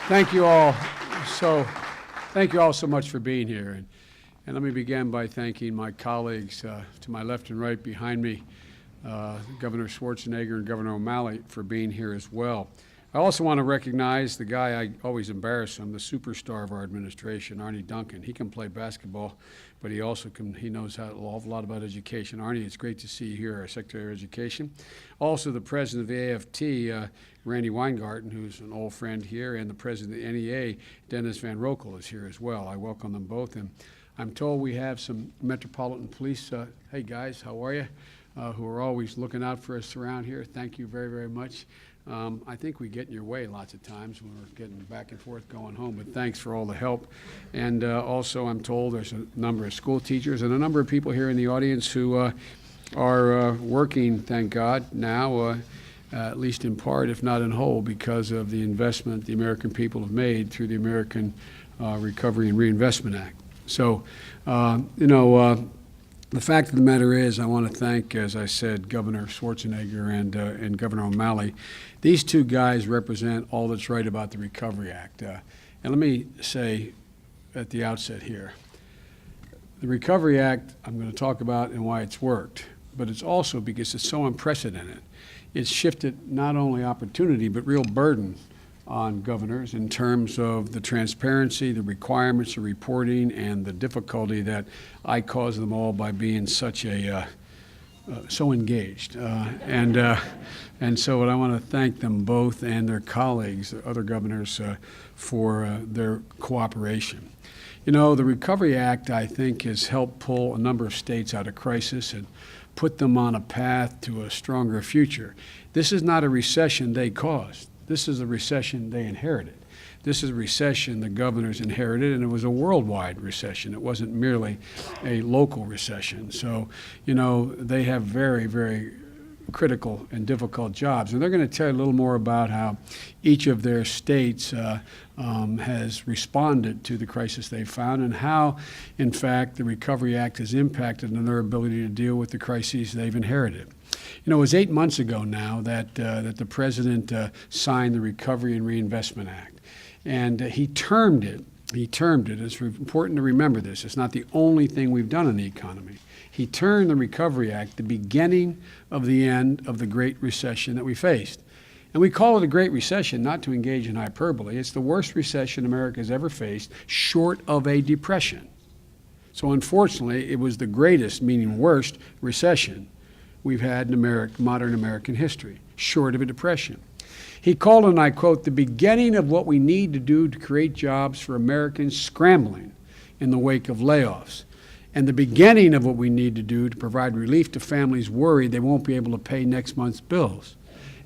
Thank you all. So, thank you all so much for being here. And let me begin by thanking my colleagues to my left and right behind me, Governor Schwarzenegger and Governor O'Malley, for being here as well. I also want to recognize the guy I always embarrass him, the superstar of our administration, Arne Duncan. He can play basketball, but he also he knows an awful lot about education. Arne, it's great to see you here, our Secretary of Education. Also, the president of the AFT, Randy Weingarten, who's an old friend here, and the president of the NEA, Dennis Van Rokel, is here as well. I welcome them both. And I'm told we have some Metropolitan Police, hey guys, how are you, who are always looking out for us around here. Thank you very, very much. I think we get in your way lots of times when we're getting back and forth going home, but thanks for all the help. And also I'm told there's a number of school teachers and a number of people here in the audience who are working, thank God, now, at least in part, if not in whole, because of the investment the American people have made through the American Recovery and Reinvestment Act. So, the fact of the matter is, I want to thank, as I said, Governor Schwarzenegger and Governor O'Malley. These two guys represent all that's right about the Recovery Act. And let me say at the outset here, the Recovery Act I'm going to talk about and why it's worked, but it's also because it's so unprecedented. It's shifted not only opportunity, but real burden on governors in terms of the transparency, the requirements of reporting, and the difficulty that I cause them all by being such a so engaged. And so I want to thank them both and their colleagues, the other governors, for their cooperation. You know, the Recovery Act, I think, has helped pull a number of states out of crisis and put them on a path to a stronger future. This is not a recession they caused. This is a recession they inherited. This is a recession the governors inherited, and it was a worldwide recession. It wasn't merely a local recession. So, you know, they have very, very critical and difficult jobs. And they're going to tell you a little more about how each of their states has responded to the crisis they found and how, in fact, the Recovery Act has impacted on their ability to deal with the crises they've inherited. You know, it was 8 months ago now that the president signed the Recovery and Reinvestment Act. And he termed it, it's important to remember this, it's not the only thing we've done in the economy. He termed the Recovery Act the beginning of the end of the Great Recession that we faced. And we call it a Great Recession not to engage in hyperbole. It's the worst recession America has ever faced, short of a depression. So unfortunately, it was the greatest, meaning worst, recession we've had in modern American history, short of a depression. He called it, and I quote, the beginning of what we need to do to create jobs for Americans scrambling in the wake of layoffs, and the beginning of what we need to do to provide relief to families worried they won't be able to pay next month's bills,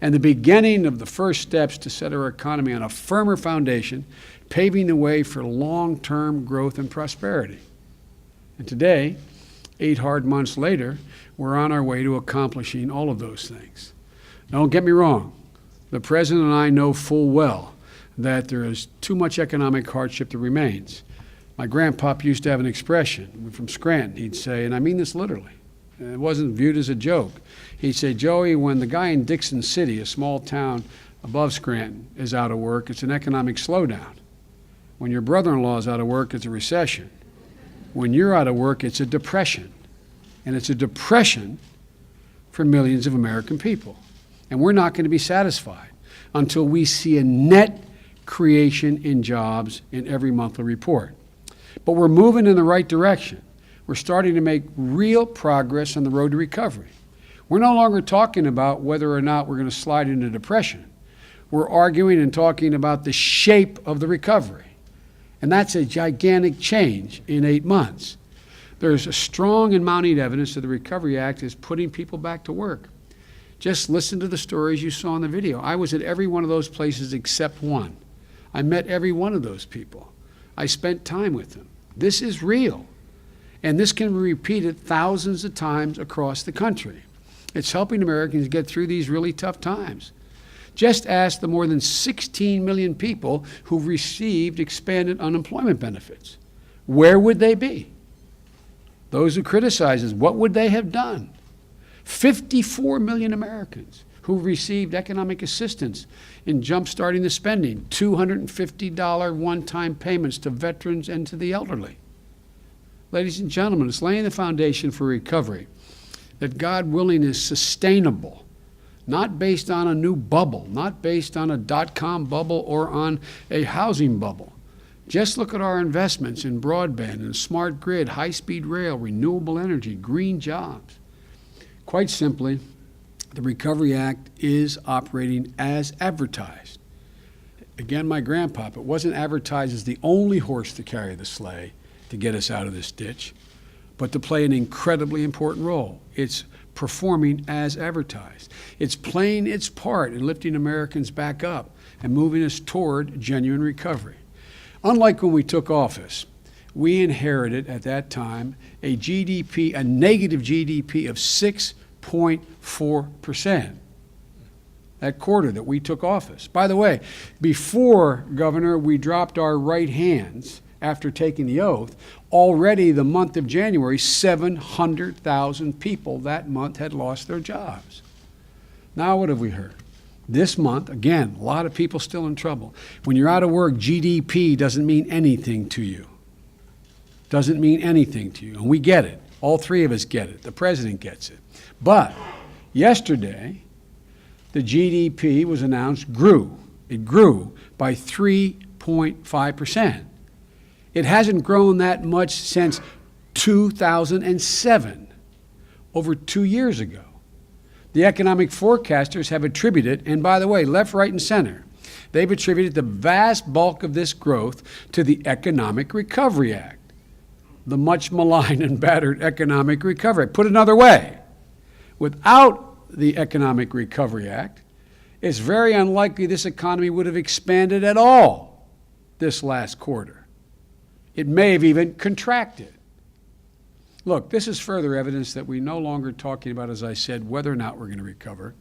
and the beginning of the first steps to set our economy on a firmer foundation, paving the way for long-term growth and prosperity. And today, 8 hard months later, we're on our way to accomplishing all of those things. Don't get me wrong. The president and I know full well that there is too much economic hardship that remains. My grandpop used to have an expression from Scranton. He'd say, and I mean this literally, and it wasn't viewed as a joke. He'd say, Joey, when the guy in Dixon City, a small town above Scranton, is out of work, it's an economic slowdown. When your brother-in-law is out of work, it's a recession. When you're out of work, it's a depression. And it's a depression for millions of American people. And we're not going to be satisfied until we see a net creation in jobs in every monthly report. But we're moving in the right direction. We're starting to make real progress on the road to recovery. We're no longer talking about whether or not we're going to slide into depression. We're arguing and talking about the shape of the recovery. And that's a gigantic change in 8 months. There's a strong and mounting evidence that the Recovery Act is putting people back to work. Just listen to the stories you saw in the video. I was at every one of those places except one. I met every one of those people. I spent time with them. This is real. And this can be repeated thousands of times across the country. It's helping Americans get through these really tough times. Just ask the more than 16 million people who've received expanded unemployment benefits. Where would they be? Those who criticize us, what would they have done? 54 million Americans who received economic assistance in jump-starting the spending, $250 one-time payments to veterans and to the elderly. Ladies and gentlemen, it's laying the foundation for recovery that, God willing, is sustainable, not based on a new bubble, not based on a dot-com bubble or on a housing bubble. Just look at our investments in broadband and smart grid, high-speed rail, renewable energy, green jobs. Quite simply, the Recovery Act is operating as advertised. Again, my grandpa, it wasn't advertised as the only horse to carry the sleigh to get us out of this ditch, but to play an incredibly important role. It's performing as advertised. It's playing its part in lifting Americans back up and moving us toward genuine recovery. Unlike when we took office, we inherited at that time a negative GDP of 6.4%. That quarter that we took office. By the way, before, Governor, we dropped our right hands after taking the oath, already the month of January, 700,000 people that month had lost their jobs. Now what have we heard? This month, again, a lot of people still in trouble. When you're out of work, GDP doesn't mean anything to you. Doesn't mean anything to you. And we get it. All three of us get it. The president gets it. But yesterday, the GDP was announced grew. It grew by 3.5%. It hasn't grown that much since 2007, over 2 years ago. The economic forecasters have attributed, and by the way, left, right, and center, they've attributed the vast bulk of this growth to the Economic Recovery Act, the much maligned and battered Economic Recovery Act. Put another way, without the Economic Recovery Act, it's very unlikely this economy would have expanded at all this last quarter. It may have even contracted. Look, this is further evidence that we're no longer talking about, as I said, whether or not we're going to recover,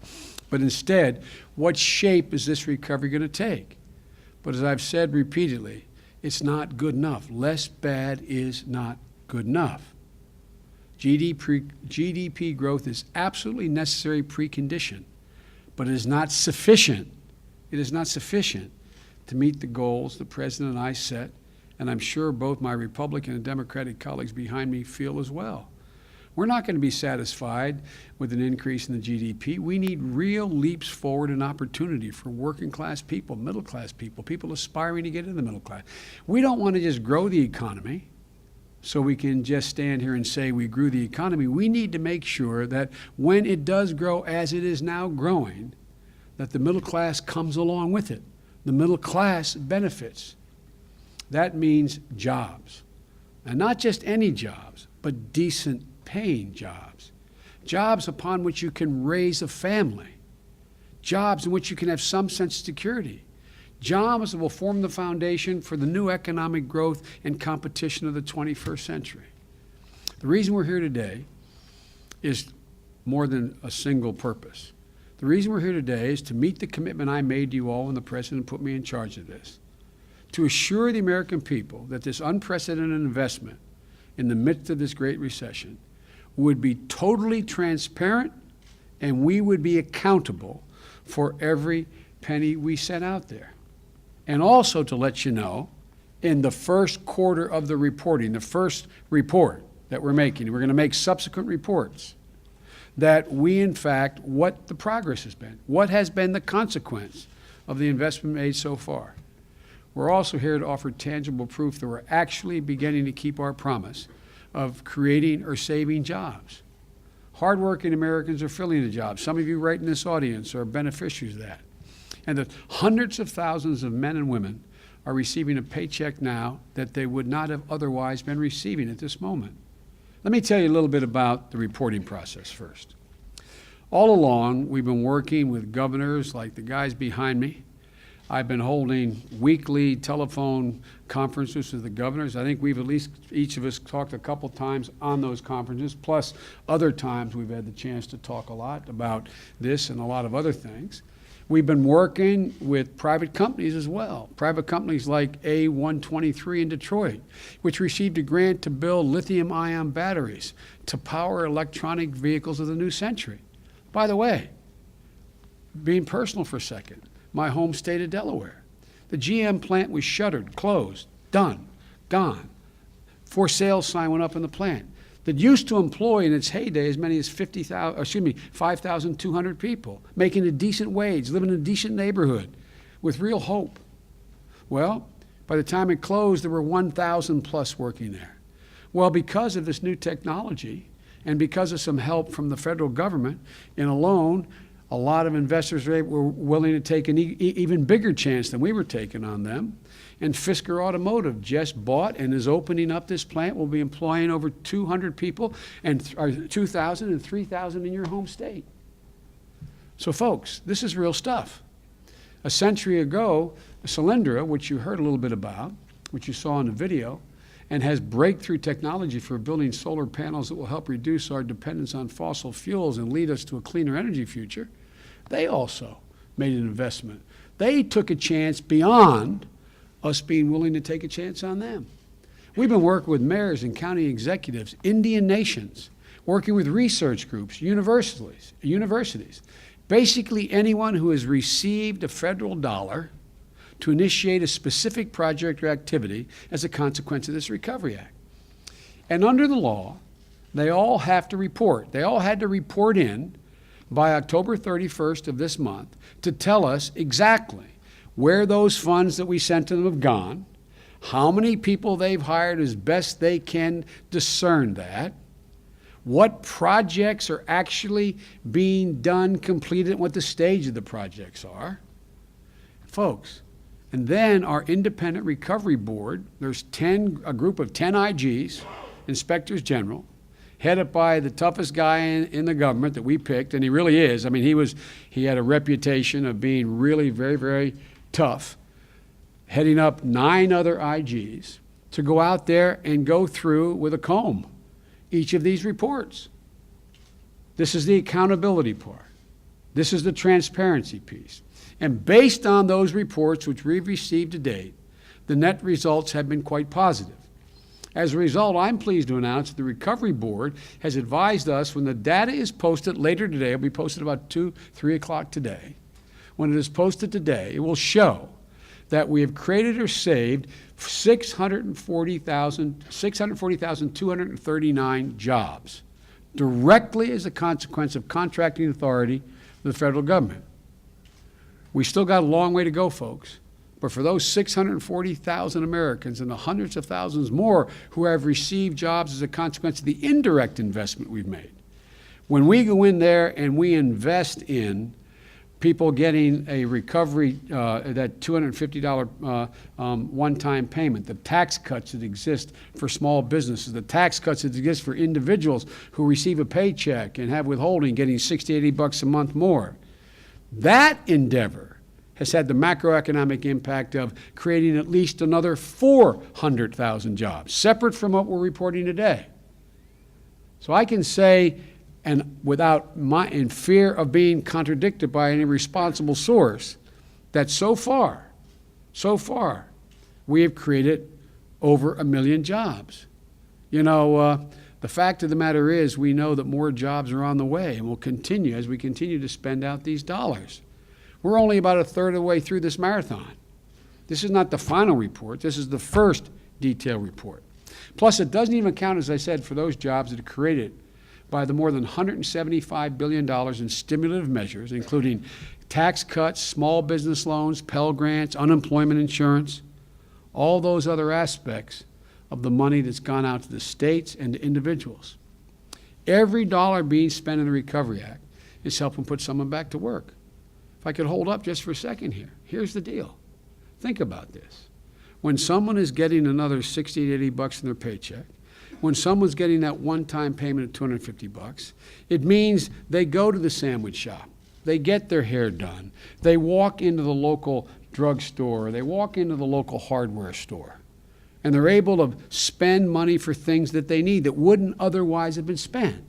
but instead, what shape is this recovery going to take? But as I've said repeatedly, it's not good enough. Less bad is not good enough. GDP growth is absolutely necessary precondition, but it is not sufficient. It is not sufficient to meet the goals the President and I set, and I'm sure both my Republican and Democratic colleagues behind me feel as well. We're not going to be satisfied with an increase in the GDP. We need real leaps forward and opportunity for working class people, middle class people, people aspiring to get into the middle class. We don't want to just grow the economy so we can just stand here and say we grew the economy. We need to make sure that when it does grow as it is now growing, that the middle class comes along with it. The middle class benefits. That means jobs, and not just any jobs, but decent paying jobs, jobs upon which you can raise a family, jobs in which you can have some sense of security, jobs that will form the foundation for the new economic growth and competition of the 21st century. The reason we're here today is more than a single purpose. The reason we're here today is to meet the commitment I made to you all when the President put me in charge of this, to assure the American people that this unprecedented investment in the midst of this great recession would be totally transparent, and we would be accountable for every penny we sent out there. And also to let you know, in the first quarter of the reporting, the first report that we're making, we're going to make subsequent reports, that we, in fact, what the progress has been, what has been the consequence of the investment made so far. We're also here to offer tangible proof that we're actually beginning to keep our promise of creating or saving jobs. Hardworking Americans are filling the jobs. Some of you right in this audience are beneficiaries of that. And that hundreds of thousands of men and women are receiving a paycheck now that they would not have otherwise been receiving at this moment. Let me tell you a little bit about the reporting process first. All along, we've been working with governors like the guys behind me. I've been holding weekly telephone conferences with the governors. I think we've at least, each of us, talked a couple times on those conferences, plus other times we've had the chance to talk a lot about this and a lot of other things. We've been working with private companies as well, private companies like A123 in Detroit, which received a grant to build lithium-ion batteries to power electronic vehicles of the new century. By the way, being personal for a second, my home state of Delaware. The GM plant was shuttered, closed, done, gone. For sale sign went up in the plant that used to employ in its heyday as many as 5,200 people, making a decent wage, living in a decent neighborhood with real hope. Well, by the time it closed, there were 1,000 plus working there. Well, because of this new technology and because of some help from the federal government in a loan, a lot of investors were willing to take an even bigger chance than we were taking on them. And Fisker Automotive just bought and is opening up this plant. We'll be employing over 200 people, and 2,000 and 3,000 in your home state. So folks, this is real stuff. A century ago, Solyndra, which you heard a little bit about, which you saw in the video, and has breakthrough technology for building solar panels that will help reduce our dependence on fossil fuels and lead us to a cleaner energy future, they also made an investment. They took a chance beyond us being willing to take a chance on them. We've been working with mayors and county executives, Indian nations, working with research groups, universities, basically anyone who has received a federal dollar to initiate a specific project or activity as a consequence of this Recovery Act. And under the law, they all have to report. They all had to report in by October 31st of this month to tell us exactly where those funds that we sent to them have gone, how many people they've hired as best they can discern that, what projects are actually being done, completed, what the stage of the projects are. Folks, and then our independent recovery board, there's a group of 10 IGs, inspectors general, headed by the toughest guy in the government that we picked, and he really is. I mean, he had a reputation of being really very, very tough, heading up 9 other IGs to go out there and go through with a comb each of these reports. This is the accountability part. This is the transparency piece. And based on those reports which we've received to date, the net results have been quite positive. As a result, I'm pleased to announce that the Recovery Board has advised us when the data is posted later today, it'll be posted about 2, 3 o'clock today. When it is posted today, it will show that we have created or saved 640,239 jobs directly as a consequence of contracting authority of the federal government. We still got a long way to go, folks. But for those 640,000 Americans and the hundreds of thousands more who have received jobs as a consequence of the indirect investment we've made, when we go in there and we invest in people getting a recovery, that $250 one-time payment, the tax cuts that exist for small businesses, the tax cuts that exist for individuals who receive a paycheck and have withholding getting $60, $80 a month more, that endeavor has had the macroeconomic impact of creating at least another 400,000 jobs, separate from what we're reporting today. So I can say, and in fear of being contradicted by any responsible source, that so far, we have created over 1 million jobs. You know, the fact of the matter is we know that more jobs are on the way and will continue as we continue to spend out these dollars. We're only about a third of the way through this marathon. This is not the final report. This is the first detailed report. Plus, it doesn't even count, as I said, for those jobs that are created by the more than $175 billion in stimulative measures, including tax cuts, small business loans, Pell Grants, unemployment insurance, all those other aspects of the money that's gone out to the states and to individuals. Every dollar being spent in the Recovery Act is helping put someone back to work. If I could hold up just for a second here, here's the deal. Think about this. When someone is getting another $60 to $80 in their paycheck, when someone's getting that one-time payment of $250, it means they go to the sandwich shop, they get their hair done, they walk into the local drugstore, they walk into the local hardware store, and they're able to spend money for things that they need that wouldn't otherwise have been spent.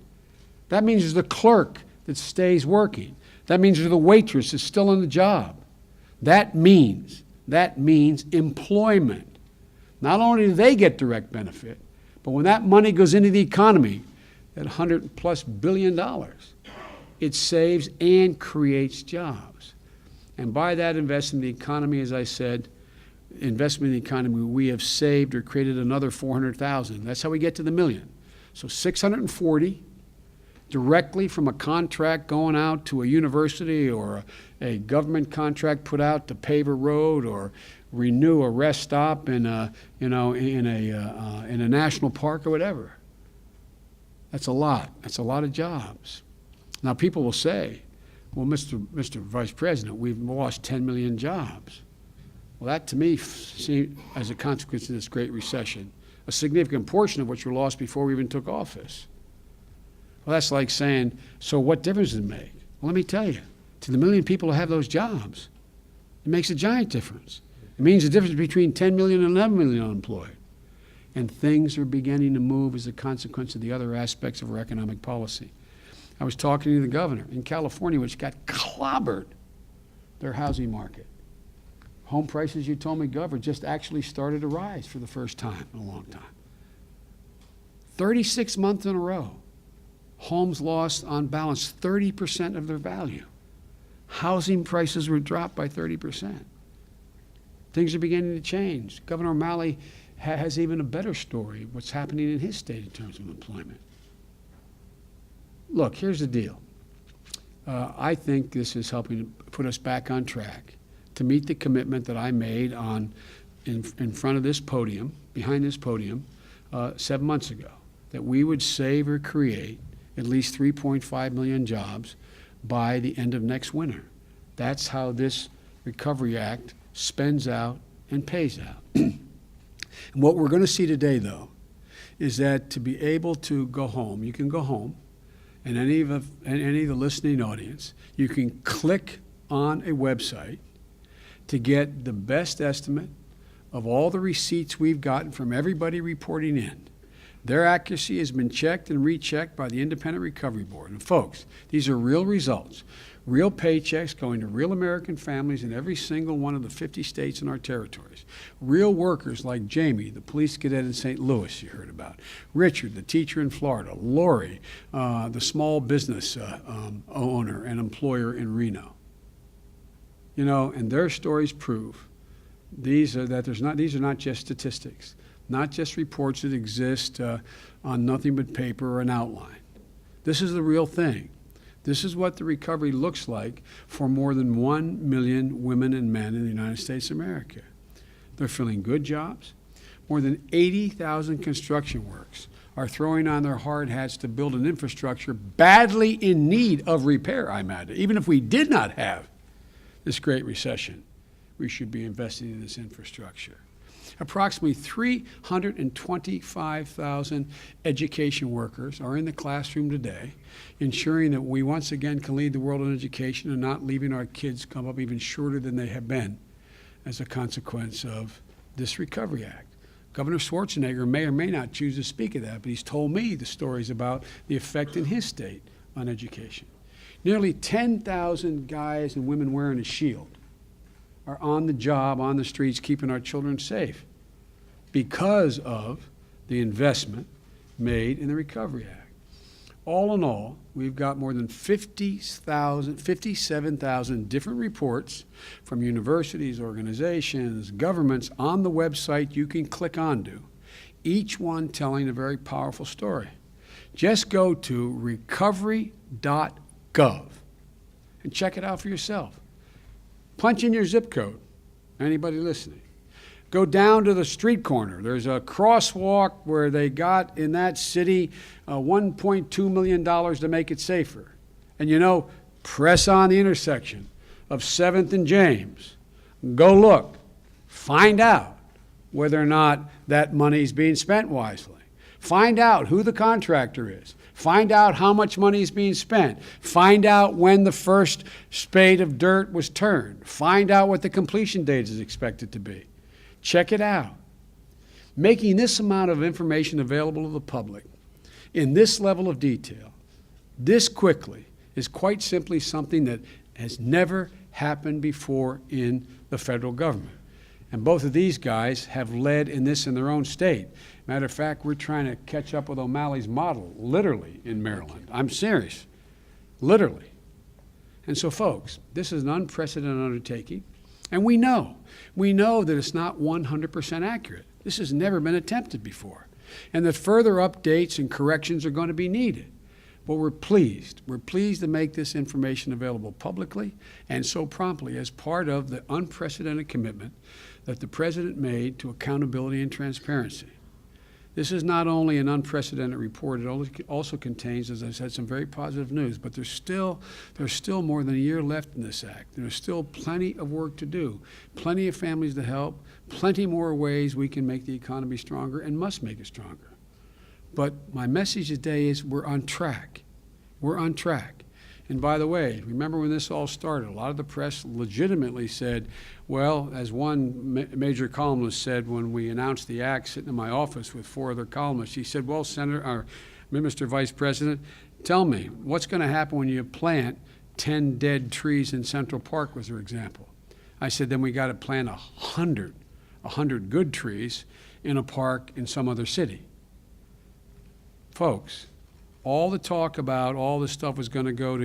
That means there's the clerk that stays working. That means there's the waitress that's still on the job. That means employment. Not only do they get direct benefit, but when that money goes into the economy, that $100+ billion it saves and creates jobs. And by that investment in the economy, as I said, investment in the economy, we have saved or created another 400,000. That's how we get to the million. So 640 directly from a contract going out to a university or a government contract put out to pave a road or renew a rest stop in a national park or whatever. That's a lot. That's a lot of jobs. Now people will say, well, Mr. Vice President, we've lost 10 million jobs. Well, that to me seemed, as a consequence of this great recession, a significant portion of which were lost before we even took office. Well, that's like saying, so what difference does it make? Well, let me tell you, to the million people who have those jobs, it makes a giant difference. It means the difference between 10 million and 11 million unemployed. And things are beginning to move as a consequence of the other aspects of our economic policy. I was talking to the governor in California, which got clobbered, their housing market. Home prices, you told me, Governor, just actually started to rise for the first time in a long time. 36 months in a row, homes lost on balance 30% of their value. Housing prices were dropped by 30%. Things are beginning to change. Governor O'Malley has even a better story, what's happening in his state in terms of employment. Look, here's the deal. I think this is helping to put us back on track to meet the commitment that I made in front of this podium, behind this podium, 7 months ago, that we would save or create at least 3.5 million jobs by the end of next winter. That's how this Recovery Act spends out and pays out. And what we're going to see today, though, is that to be able to go home, you can go home, and any of the listening audience, you can click on a website to get the best estimate of all the receipts we've gotten from everybody reporting in. Their accuracy has been checked and rechecked by the Independent Recovery Board. And folks, these are real results, real paychecks going to real American families in every single one of the 50 states in our territories. Real workers like Jamie, the police cadet in St. Louis you heard about, Richard, the teacher in Florida, Lori, the small business owner and employer in Reno. You know, and their stories prove these are not just statistics, not just reports that exist on nothing but paper or an outline. This is the real thing. This is what the recovery looks like for more than 1 million women and men in the United States of America. They're filling good jobs. More than 80,000 construction workers are throwing on their hard hats to build an infrastructure badly in need of repair, I imagine. Even if we did not have this great recession, we should be investing in this infrastructure. Approximately 325,000 education workers are in the classroom today, ensuring that we once again can lead the world in education and not leaving our kids come up even shorter than they have been as a consequence of this Recovery Act. Governor Schwarzenegger may or may not choose to speak of that, but he's told me the stories about the effect in his state on education. Nearly 10,000 guys and women wearing a shield are on the job, on the streets, keeping our children safe because of the investment made in the Recovery Act. All in all, we've got more than 57,000 different reports from universities, organizations, governments on the website you can click onto, each one telling a very powerful story. Just go to recovery.gov and check it out for yourself. Punch in your zip code, anybody listening. Go down to the street corner. There's a crosswalk where they got in that city $1.2 million to make it safer. And you know, press on the intersection of 7th and James. Go look. Find out whether or not that money is being spent wisely. Find out who the contractor is. Find out how much money is being spent. Find out when the first spade of dirt was turned. Find out what the completion date is expected to be. Check it out. Making this amount of information available to the public in this level of detail, this quickly, is quite simply something that has never happened before in the federal government. And both of these guys have led in this in their own state. Matter of fact, we're trying to catch up with O'Malley's model, literally, in Maryland. I'm serious. Literally. And so, folks, this is an unprecedented undertaking, and we know that it's not 100% accurate. This has never been attempted before, and that further updates and corrections are going to be needed. But we're pleased to make this information available publicly and so promptly as part of the unprecedented commitment that the President made to accountability and transparency. This is not only an unprecedented report, it also contains, as I said, some very positive news, but there's still more than a year left in this act. There's still plenty of work to do, plenty of families to help, plenty more ways we can make the economy stronger and must make it stronger. But my message today is we're on track. We're on track. And by the way, remember when this all started, a lot of the press legitimately said, well, as one major columnist said when we announced the act sitting in my office with 4 other columnists, he said, well, Mr. Vice President, tell me, what's going to happen when you plant 10 dead trees in Central Park, was their example. I said, then we got to plant 100 good trees in a park in some other city. Folks, all the talk about all this stuff was going to go to,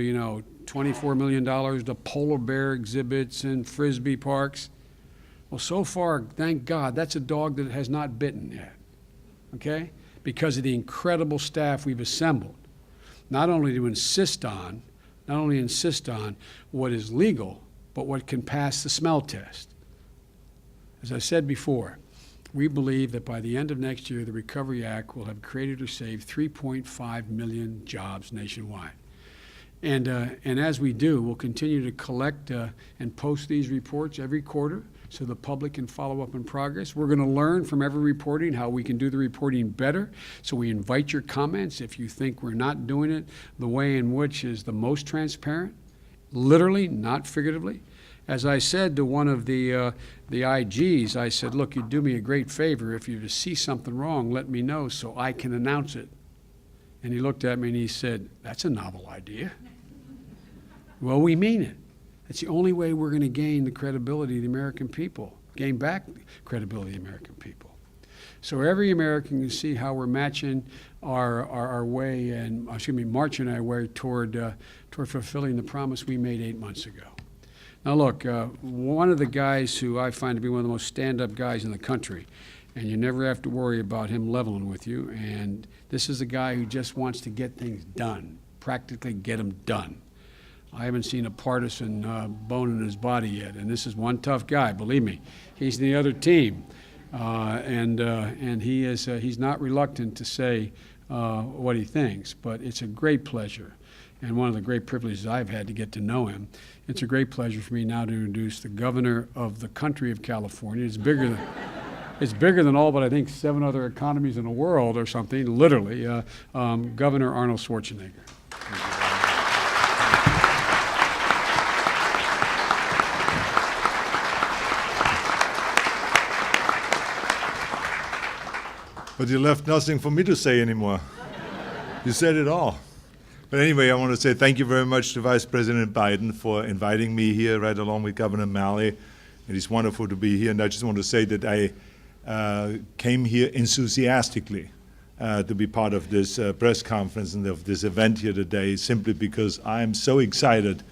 $24 million to polar bear exhibits and Frisbee parks. Well, so far, thank God, that's a dog that has not bitten yet, okay? Because of the incredible staff we've assembled, not only insist on what is legal, but what can pass the smell test. As I said before, we believe that by the end of next year, the Recovery Act will have created or saved 3.5 million jobs nationwide. And as we do, we'll continue to collect and post these reports every quarter so the public can follow up on progress. We're going to learn from every reporting how we can do the reporting better. So we invite your comments if you think we're not doing it the way in which is the most transparent, literally, not figuratively. As I said to one of the IGs, I said, look, you'd do me a great favor. If you see something wrong, let me know so I can announce it. And he looked at me and he said, that's a novel idea. Well, we mean it. That's the only way we're going to gain the credibility of the American people, gain back the credibility of the American people. So every American can see how we're matching our way and, marching our way toward fulfilling the promise we made 8 months ago. Now look, one of the guys who I find to be one of the most stand-up guys in the country, and you never have to worry about him leveling with you, and this is a guy who just wants to get things done, practically get them done. I haven't seen a partisan bone in his body yet, and this is one tough guy, believe me. He's in the other team, and he's not reluctant to say what he thinks, but it's a great pleasure. And one of the great privileges I've had to get to know him. It's a great pleasure for me now to introduce the governor of the country of California. It's bigger than all but I think 7 other economies in the world or something, literally, Governor Arnold Schwarzenegger. But you left nothing for me to say anymore. You said it all. But anyway, I want to say thank you very much to Vice President Biden for inviting me here right along with Governor Malley. It is wonderful to be here, and I just want to say that I came here enthusiastically to be part of this press conference and of this event here today, simply because I am so excited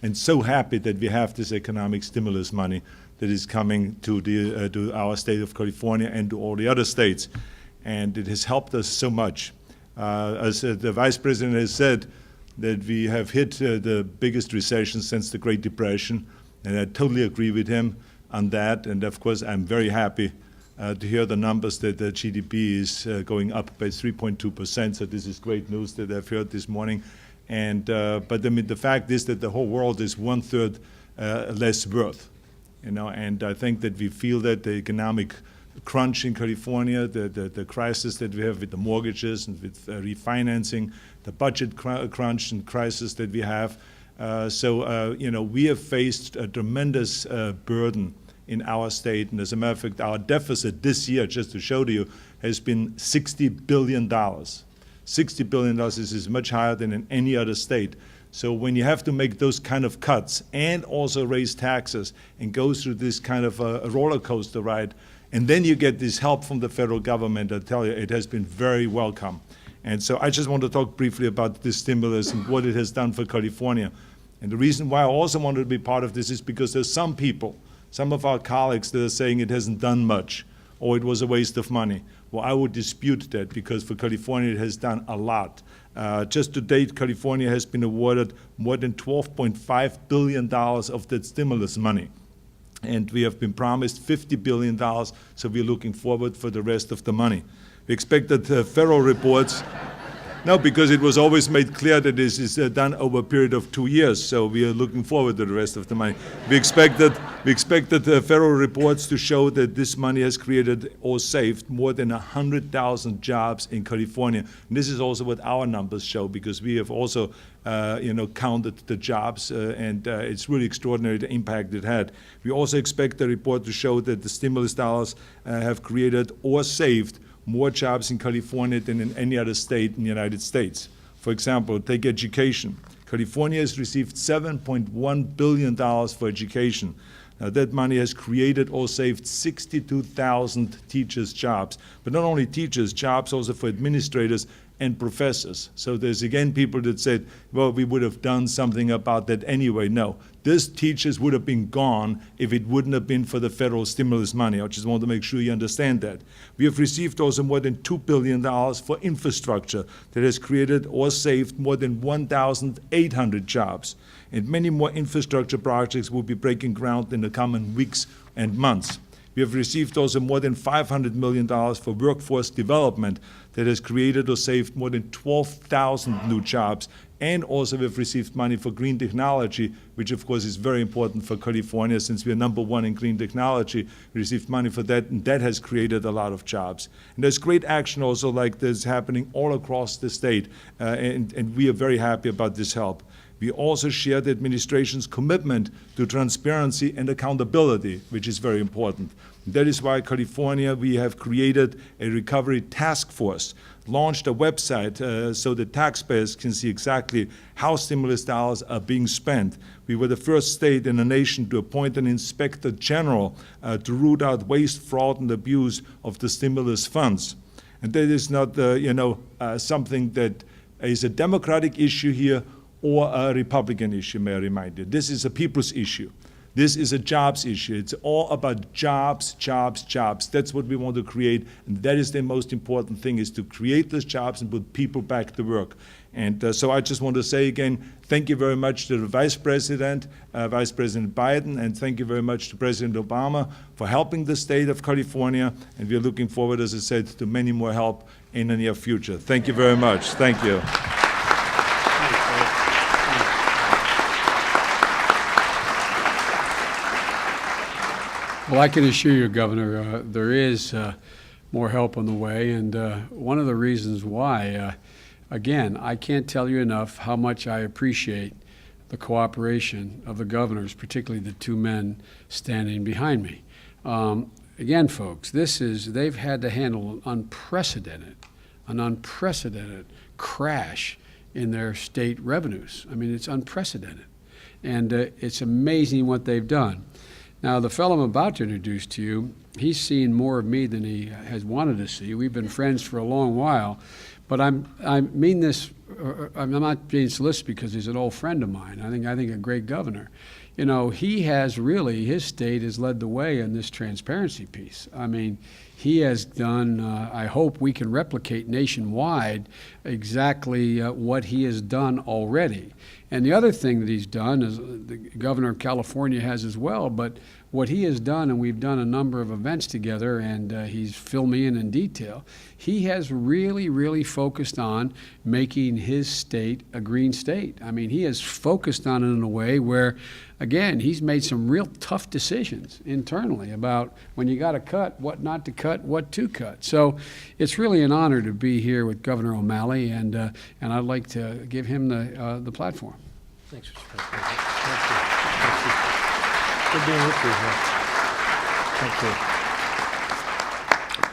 and so happy that we have this economic stimulus money that is coming to our state of California and to all the other states. And it has helped us so much. As the Vice President has said, that we have hit the biggest recession since the Great Depression, and I totally agree with him on that. And of course, I'm very happy to hear the numbers that the GDP is going up by 3.2%. So this is great news that I've heard this morning. And but I mean, the fact is that the whole world is 1/3 less worth, And I think that we feel that the economic crunch in California, the crisis that we have with the mortgages and with refinancing, the budget crunch and crisis that we have. We have faced a tremendous burden in our state. And as a matter of fact, our deficit this year, just to show to you, has been $60 billion. $60 billion is much higher than in any other state. So when you have to make those kind of cuts and also raise taxes and go through this kind of a roller coaster ride, and then you get this help from the federal government, I tell you, it has been very welcome. And so I just want to talk briefly about this stimulus and what it has done for California. And the reason why I also wanted to be part of this is because there's some people, some of our colleagues that are saying it hasn't done much or it was a waste of money. Well, I would dispute that because for California it has done a lot. Just to date, California has been awarded more than $12.5 billion of that stimulus money. And we have been promised $50 billion, so we're looking forward for the rest of the money. We expect that federal reports, no, because it was always made clear that this is done over a period of 2 years, so we are looking forward to the rest of the money. We expect that the federal reports to show that this money has created or saved more than 100,000 jobs in California. And this is also what our numbers show, because we have also counted the jobs, and it's really extraordinary the impact it had. We also expect the report to show that the stimulus dollars have created or saved more jobs in California than in any other state in the United States. For example, take education. California has received $7.1 billion for education. Now, that money has created or saved 62,000 teachers' jobs. But not only teachers, jobs also for administrators and professors. So there's again people that said, well, we would have done something about that anyway. No, these teachers would have been gone if it wouldn't have been for the federal stimulus money. I just want to make sure you understand that. We have received also more than $2 billion for infrastructure that has created or saved more than 1,800 jobs. And many more infrastructure projects will be breaking ground in the coming weeks and months. We have received also more than $500 million for workforce development that has created or saved more than 12,000 new jobs. And also we have received money for green technology, which of course is very important for California since we are #1 in green technology. We received money for that, and that has created a lot of jobs. And there's great action also like this happening all across the state, and we are very happy about this help. We also share the administration's commitment to transparency and accountability, which is very important. That is why California, we have created a recovery task force, launched a website so that taxpayers can see exactly how stimulus dollars are being spent. We were the first state in the nation to appoint an inspector general to root out waste, fraud, and abuse of the stimulus funds. And that is not, something that is a Democratic issue here or a Republican issue, may I remind you. This is a people's issue. This is a jobs issue. It's all about jobs, jobs, jobs. That's what we want to create, and that is the most important thing, is to create those jobs and put people back to work. And so I just want to say again, thank you very much to the Vice President Biden, and thank you very much to President Obama for helping the state of California, and we're looking forward, as I said, to many more help in the near future. Thank you very much. Thank you. Well, I can assure you, Governor, there is more help on the way, and one of the reasons why, again, I can't tell you enough how much I appreciate the cooperation of the governors, particularly the two men standing behind me. Again, folks, they've had to handle an unprecedented crash in their state revenues. I mean, it's unprecedented, and it's amazing what they've done. Now, the fellow I'm about to introduce to you, he's seen more of me than he has wanted to see. We've been friends for a long while, but I mean this, I'm not being solicitous because he's an old friend of mine. I think a great governor. You know, he has really, his state has led the way in this transparency piece. I mean, he has done, I hope we can replicate nationwide exactly what he has done already. And the other thing that he's done, is the governor of California has as well, but what he has done, and we've done a number of events together, and he's filled me in detail, he has really, really focused on making his state a green state. I mean, he has focused on it in a way where, again, he's made some real tough decisions internally about when you got to cut, what not to cut, what to cut. So it's really an honor to be here with Governor O'Malley, and I'd like to give him the platform. Thanks, Mr. President. Thank you. Thank you. Good being with you here. Thank you.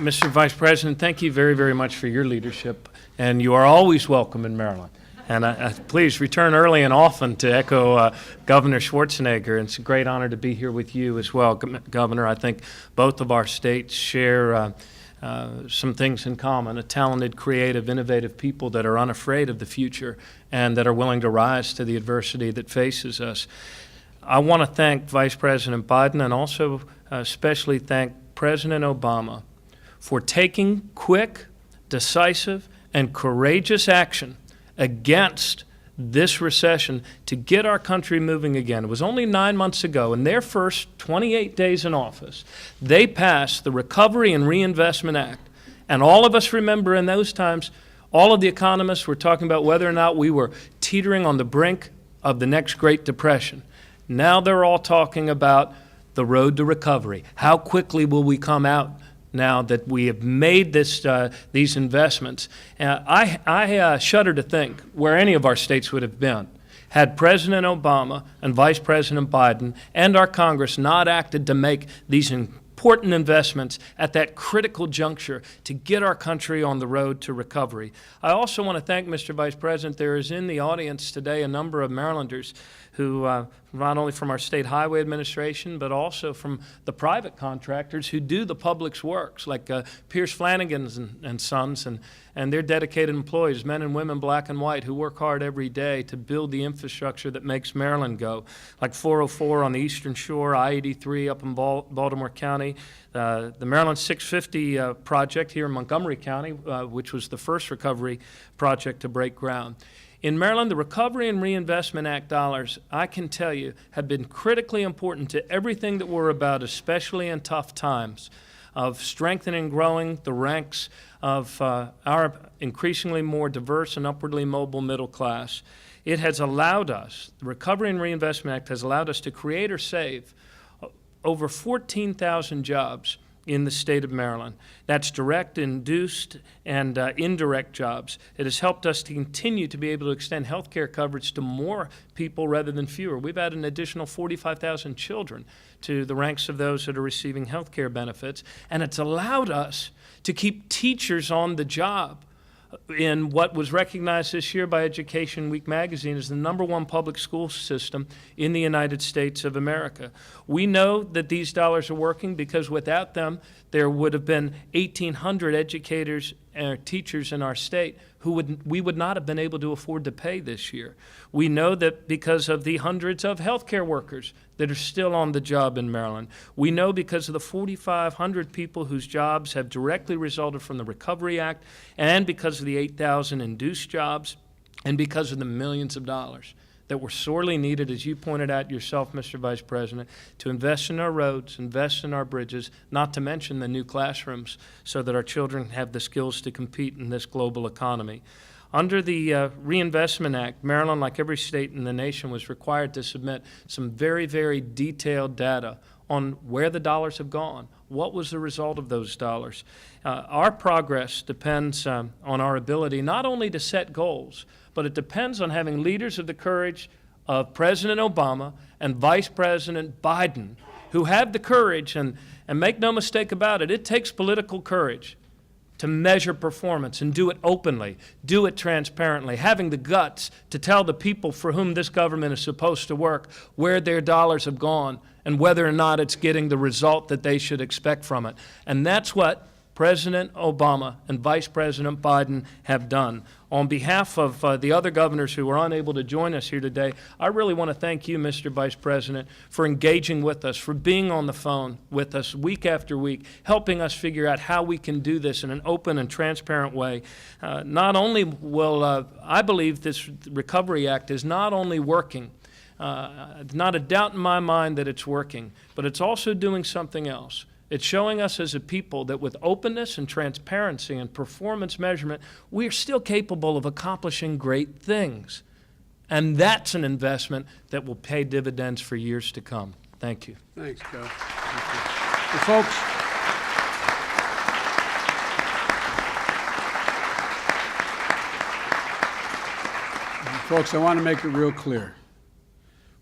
Mr. Vice President, thank you very, very much for your leadership, and you are always welcome in Maryland. And please return early and often to echo Governor Schwarzenegger. It's a great honor to be here with you as well, Governor. I think both of our states share some things in common, a talented, creative, innovative people that are unafraid of the future and that are willing to rise to the adversity that faces us. I want to thank Vice President Biden and also especially thank President Obama for taking quick, decisive, and courageous action against this recession to get our country moving again. It was only 9 months ago, in their first 28 days in office, they passed the Recovery and Reinvestment Act. And all of us remember in those times, all of the economists were talking about whether or not we were teetering on the brink of the next Great Depression. Now they're all talking about the road to recovery. How quickly will we come out now that we have made these investments? I shudder to think where any of our states would have been had President Obama and Vice President Biden and our Congress not acted to make these important investments at that critical juncture to get our country on the road to recovery. I also want to thank Mr. Vice President. There is in the audience today a number of Marylanders who, not only from our State Highway Administration, but also from the private contractors who do the public's works, like Pierce Flanagan and Sons, and their dedicated employees, men and women, black and white, who work hard every day to build the infrastructure that makes Maryland go, like 404 on the Eastern Shore, I-83 up in Baltimore County, the Maryland 650 project here in Montgomery County, which was the first recovery project to break ground. In Maryland, the Recovery and Reinvestment Act dollars, I can tell you, have been critically important to everything that we're about, especially in tough times, of strengthening and growing the ranks of our increasingly more diverse and upwardly mobile middle class. It has allowed us, the Recovery and Reinvestment Act has allowed us to create or save over 14,000 jobs in the state of Maryland. That's direct, induced, and indirect jobs. It has helped us to continue to be able to extend health care coverage to more people rather than fewer. We've added an additional 45,000 children to the ranks of those that are receiving health care benefits, and it's allowed us to keep teachers on the job in what was recognized this year by Education Week magazine as the #1 public school system in the United States of America. We know that these dollars are working because without them, there would have been 1,800 educators and teachers in our state who we would not have been able to afford to pay this year. We know that because of the hundreds of healthcare workers that are still on the job in Maryland. We know because of the 4,500 people whose jobs have directly resulted from the Recovery Act, and because of the 8,000 induced jobs, and because of the millions of dollars that were sorely needed, as you pointed out yourself, Mr. Vice President, to invest in our roads, invest in our bridges, not to mention the new classrooms so that our children have the skills to compete in this global economy. Under the Reinvestment Act, Maryland, like every state in the nation, was required to submit some very, very detailed data on where the dollars have gone. What was the result of those dollars? Our progress depends on our ability not only to set goals, but it depends on having leaders of the courage of President Obama and Vice President Biden, who have the courage, and make no mistake about it, it takes political courage to measure performance and do it openly, do it transparently, having the guts to tell the people for whom this government is supposed to work where their dollars have gone and whether or not it's getting the result that they should expect from it. And that's what President Obama and Vice President Biden have done. On behalf of the other governors who were unable to join us here today, I really want to thank you, Mr. Vice President, for engaging with us, for being on the phone with us week after week, helping us figure out how we can do this in an open and transparent way. Not only will, I believe this Recovery Act is not only working, not a doubt in my mind that it's working, but it's also doing something else. It's showing us as a people that with openness and transparency and performance measurement, we are still capable of accomplishing great things. And that's an investment that will pay dividends for years to come. Thank you. Thanks, Joe. Thank you. Well, folks, I want to make it real clear.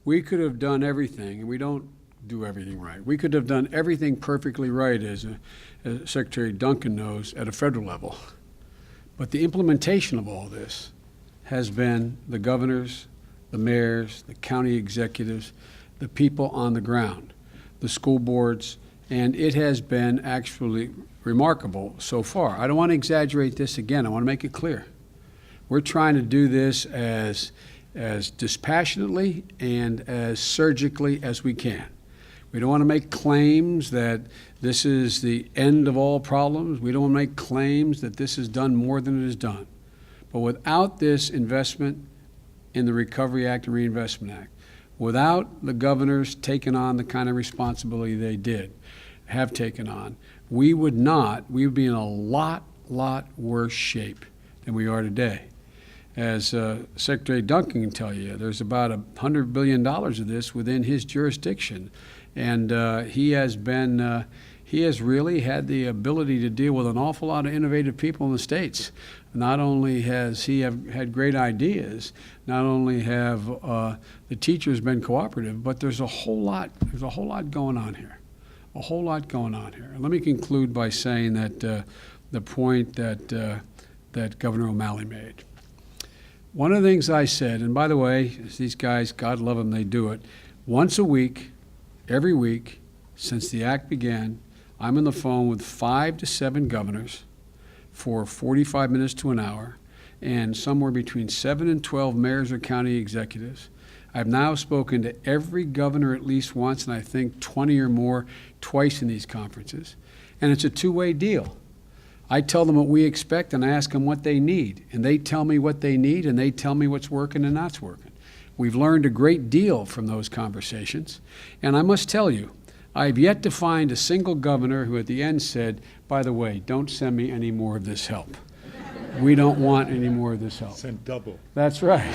We could have done everything, and we don't do everything right. We could have done everything perfectly right, as Secretary Duncan knows, at a federal level. But the implementation of all this has been the governors, the mayors, the county executives, the people on the ground, the school boards, And it has been actually remarkable so far. I don't want to exaggerate this again. I want to make it clear. We're trying to do this as dispassionately and as surgically as we can. We don't want to make claims that this is the end of all problems. We don't want to make claims that this is done more than it is done. But without this investment in the Recovery Act and Reinvestment Act, without the governors taking on the kind of responsibility they have taken on, we would be in a lot worse shape than we are today. As Secretary Duncan can tell you, there's about $100 billion of this within his jurisdiction. And he has really had the ability to deal with an awful lot of innovative people in the States. Not only has he had great ideas, not only have the teachers been cooperative, but there's a whole lot going on here. A whole lot going on here. And let me conclude by saying that the point that Governor O'Malley made. One of the things I said, and by the way, these guys, God love them, they do it, once a week, every week, since the act began, I'm on the phone with 5 to 7 governors for 45 minutes to an hour, and somewhere between 7 and 12 mayors or county executives. I've now spoken to every governor at least once, and I think 20 or more twice in these conferences. And it's a two-way deal. I tell them what we expect, and I ask them what they need. And they tell me what they need, and they tell me what's working and not working. We've learned a great deal from those conversations. And I must tell you, I've yet to find a single governor who at the end said, by the way, don't send me any more of this help. We don't want any more of this help. Send double. That's right.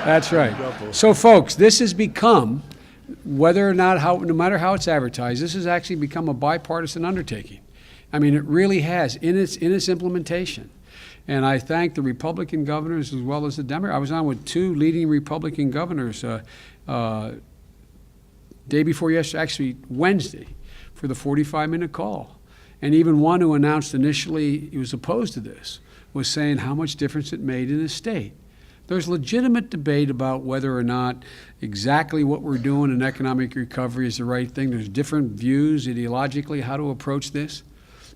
That's right. So, folks, this has become, no matter how it's advertised, this has actually become a bipartisan undertaking. I mean, it really has in its implementation. And I thank the Republican governors as well as the Democrats. I was on with 2 leading Republican governors day before yesterday, actually Wednesday, for the 45-minute call. And even one who announced initially he was opposed to this was saying how much difference it made in his state. There's legitimate debate about whether or not exactly what we're doing in economic recovery is the right thing. There's different views ideologically how to approach this.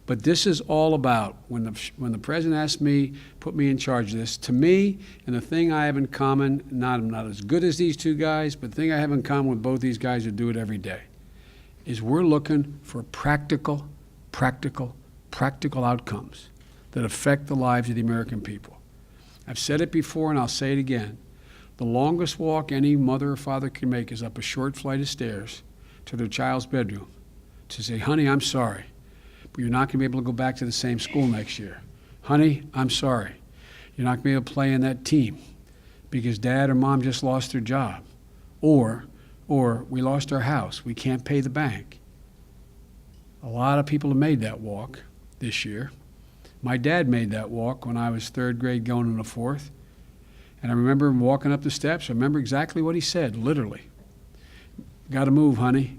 But this is all about, when the president asked me, put me in charge of this, to me, and the thing I have in common, I'm not as good as these 2 guys, but the thing I have in common with both these guys who do it every day, is we're looking for practical outcomes that affect the lives of the American people. I've said it before and I'll say it again. The longest walk any mother or father can make is up a short flight of stairs to their child's bedroom to say, honey, I'm sorry, but you're not going to be able to go back to the same school next year. Honey, I'm sorry. You're not going to be able to play in that team because dad or mom just lost their job. Or we lost our house. We can't pay the bank. A lot of people have made that walk this year. My dad made that walk when I was 3rd grade going into 4th. And I remember him walking up the steps. I remember exactly what he said, literally. Got to move, honey.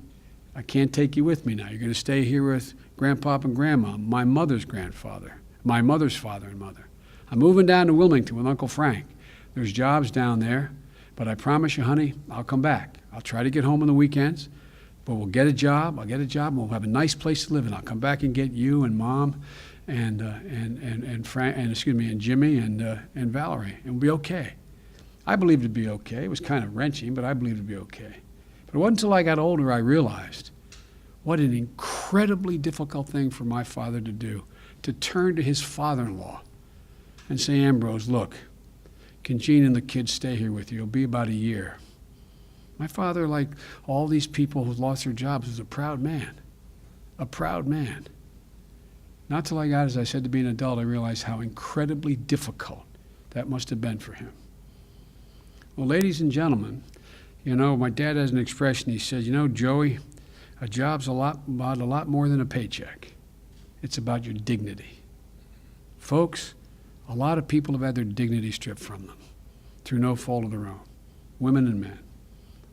I can't take you with me now. You're going to stay here with Grandpop and Grandma, my mother's grandfather, my mother's father and mother. I'm moving down to Wilmington with Uncle Frank. There's jobs down there, but I promise you, honey, I'll come back. I'll try to get home on the weekends, but we'll get a job. I'll get a job, and we'll have a nice place to live in. I'll come back and get you and Mom and Frank and Jimmy and Valerie, and we'll be okay. I believed it'd be okay. It was kind of wrenching, but I believed it'd be okay. But it wasn't until I got older I realized what an incredibly difficult thing for my father to do, to turn to his father-in-law and say, Ambrose, look, can Gene and the kids stay here with you? It'll be about a year. My father, like all these people who lost their jobs, was a proud man. A proud man. Not till I got, as I said, to be an adult, I realized how incredibly difficult that must have been for him. Well, ladies and gentlemen, you know, my dad has an expression. He says, you know, Joey, a job's about a lot more than a paycheck. It's about your dignity. Folks, a lot of people have had their dignity stripped from them through no fault of their own, women and men.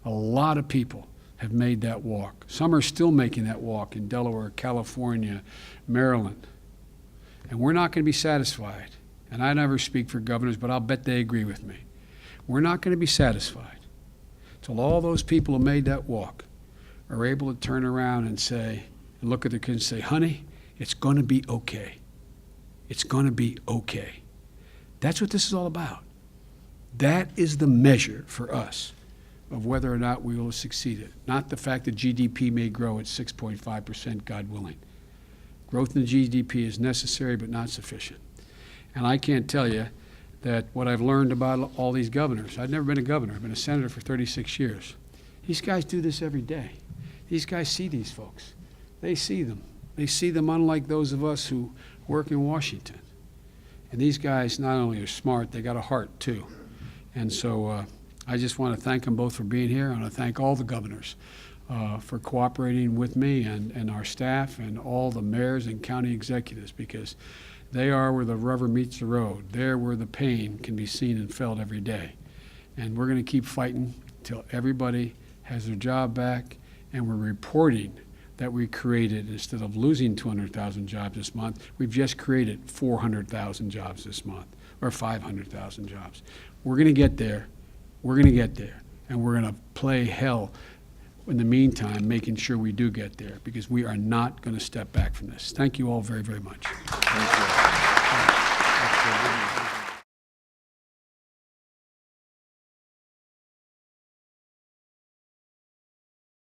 A lot of people have made that walk. Some are still making that walk in Delaware, California, Maryland. And we're not going to be satisfied. And I never speak for governors, but I'll bet they agree with me. We're not going to be satisfied till all those people who made that walk are able to turn around and say, and look at their kids and say, honey, it's going to be okay. It's going to be okay. That's what this is all about. That is the measure for us of whether or not we will have succeeded, not the fact that GDP may grow at 6.5%, God willing. Growth in the GDP is necessary but not sufficient. And I can't tell you that what I've learned about all these governors, I've never been a governor, I've been a senator for 36 years. These guys do this every day. These guys see these folks. They see them. They see them unlike those of us who work in Washington. And these guys not only are smart, they got a heart too. And so I just want to thank them both for being here. I want to thank all the governors for cooperating with me and our staff and all the mayors and county executives, because they are where the rubber meets the road. They're where the pain can be seen and felt every day. And we're going to keep fighting until everybody has their job back, and we're reporting that we created, instead of losing 200,000 jobs this month, we've just created 400,000 jobs this month, or 500,000 jobs. We're going to get there. We're going to get there. And we're going to play hell in the meantime, making sure we do get there, because we are not going to step back from this. Thank you all very, very much. Thank you.